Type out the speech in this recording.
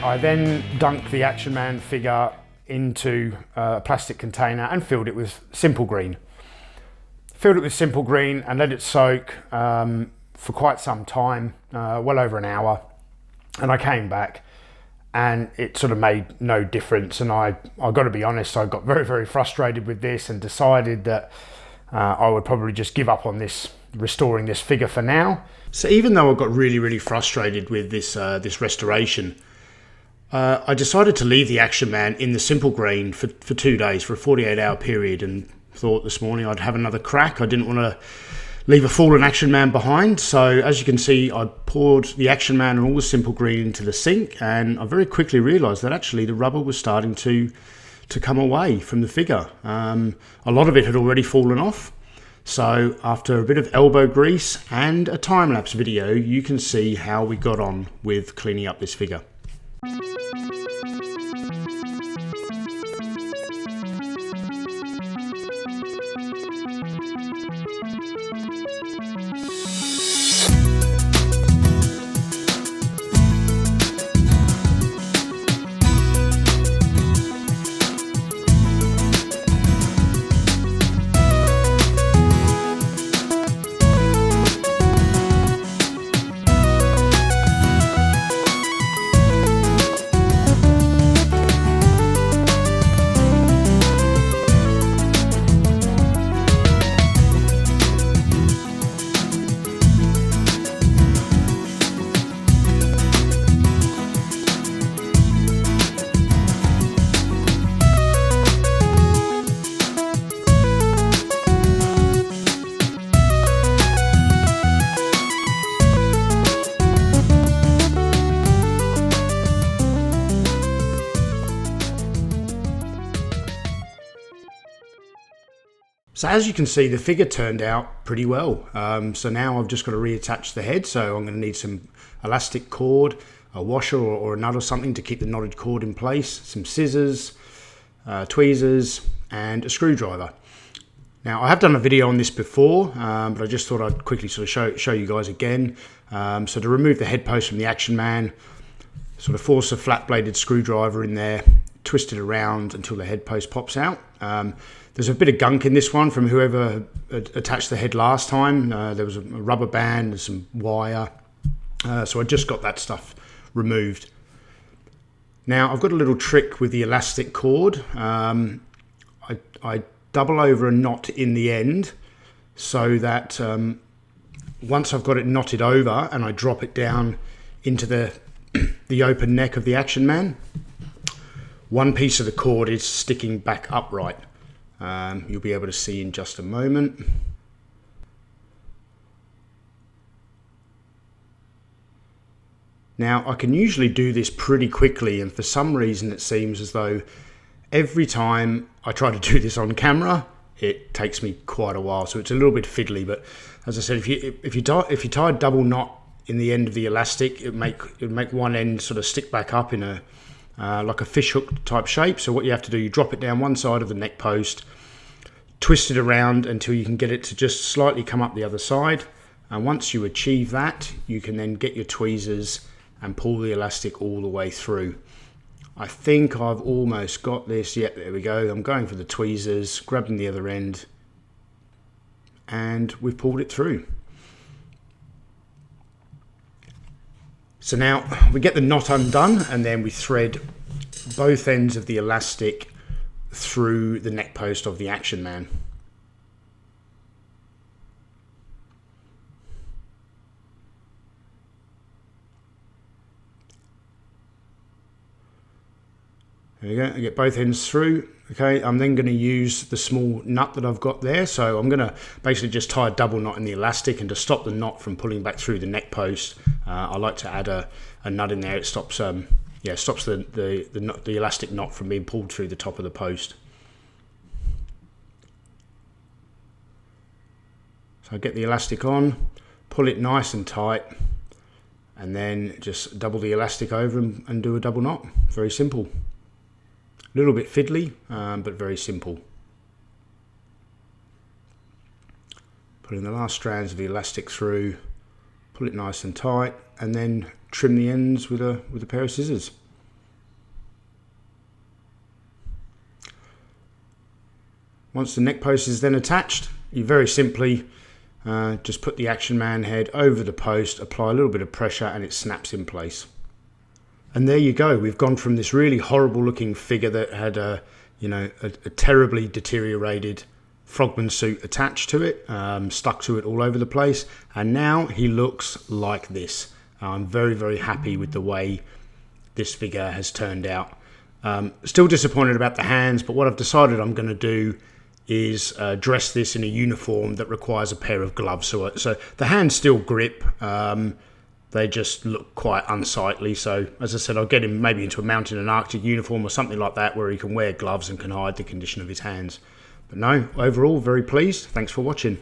I then dunked the Action Man figure into a plastic container and filled it with Simple Green. Filled it with Simple Green and let it soak for quite some time, well over an hour. And I came back and it sort of made no difference. And I've got to be honest, I got very, very frustrated with this and decided that I would probably just give up on this, restoring this figure for now. So even though I got really, really frustrated with this restoration, I decided to leave the Action Man in the Simple Green for 2 days, for a 48-hour period, and thought this morning I'd have another crack. I didn't want to leave a fallen Action Man behind. So as you can see, I poured the Action Man and all the Simple Green into the sink, and I very quickly realised that actually the rubber was starting to come away from the figure. A lot of it had already fallen off. So after a bit of elbow grease and a time-lapse video, you can see how we got on with cleaning up this figure. So as you can see, the figure turned out pretty well. So now I've just got to reattach the head. So I'm going to need some elastic cord, a washer or a nut or something to keep the knotted cord in place, some scissors, tweezers, and a screwdriver. Now I have done a video on this before, but I just thought I'd quickly sort of show you guys again. So to remove the head post from the Action Man, sort of force a flat bladed screwdriver in there, twist it around until the head post pops out. There's a bit of gunk in this one from whoever attached the head last time. There was a rubber band and some wire. So I just got that stuff removed. Now I've got a little trick with the elastic cord. I double over a knot in the end so that once I've got it knotted over and I drop it down into the open neck of the Action Man, one piece of the cord is sticking back upright. You'll be able to see in just a moment. Now I can usually do this pretty quickly, and for some reason it seems as though every time I try to do this on camera it takes me quite a while, so it's a little bit fiddly. But as I said, if you tie a double knot in the end of the elastic, it would make one end sort of stick back up in a like a fish hook type shape. So what you have to do, you drop it down one side of the neck post, twist it around until you can get it to just slightly come up the other side. And once you achieve that, you can then get your tweezers and pull the elastic all the way through. I think I've almost got this. Yep, there we go. I'm going for the tweezers, grabbing the other end, and we've pulled it through. So now we get the knot undone, and then we thread both ends of the elastic through the neck post of the Action Man. There you go, I get both ends through. Okay, I'm then going to use the small nut that I've got there. So I'm going to basically just tie a double knot in the elastic, and to stop the knot from pulling back through the neck post, I like to add a nut in there. It stops stops the elastic knot from being pulled through the top of the post. So I get the elastic on, pull it nice and tight, and then just double the elastic over and do a double knot. Very simple. A little bit fiddly, but very simple. Put in the last strands of the elastic through, pull it nice and tight, and then trim the ends with a pair of scissors. Once the neck post is then attached, you very simply just put the Action Man head over the post, apply a little bit of pressure, and it snaps in place. And there you go. We've gone from this really horrible looking figure that had a terribly deteriorated frogman suit attached to it, stuck to it all over the place, and now he looks like this. I'm very, very happy with the way this figure has turned out. Still disappointed about the hands, but what I've decided I'm going to do is dress this in a uniform that requires a pair of gloves. So the hands still grip, they just look quite unsightly. So as I said, I'll get him maybe into a Mountain and Arctic uniform or something like that, where he can wear gloves and can hide the condition of his hands. But no, overall, very pleased. Thanks for watching.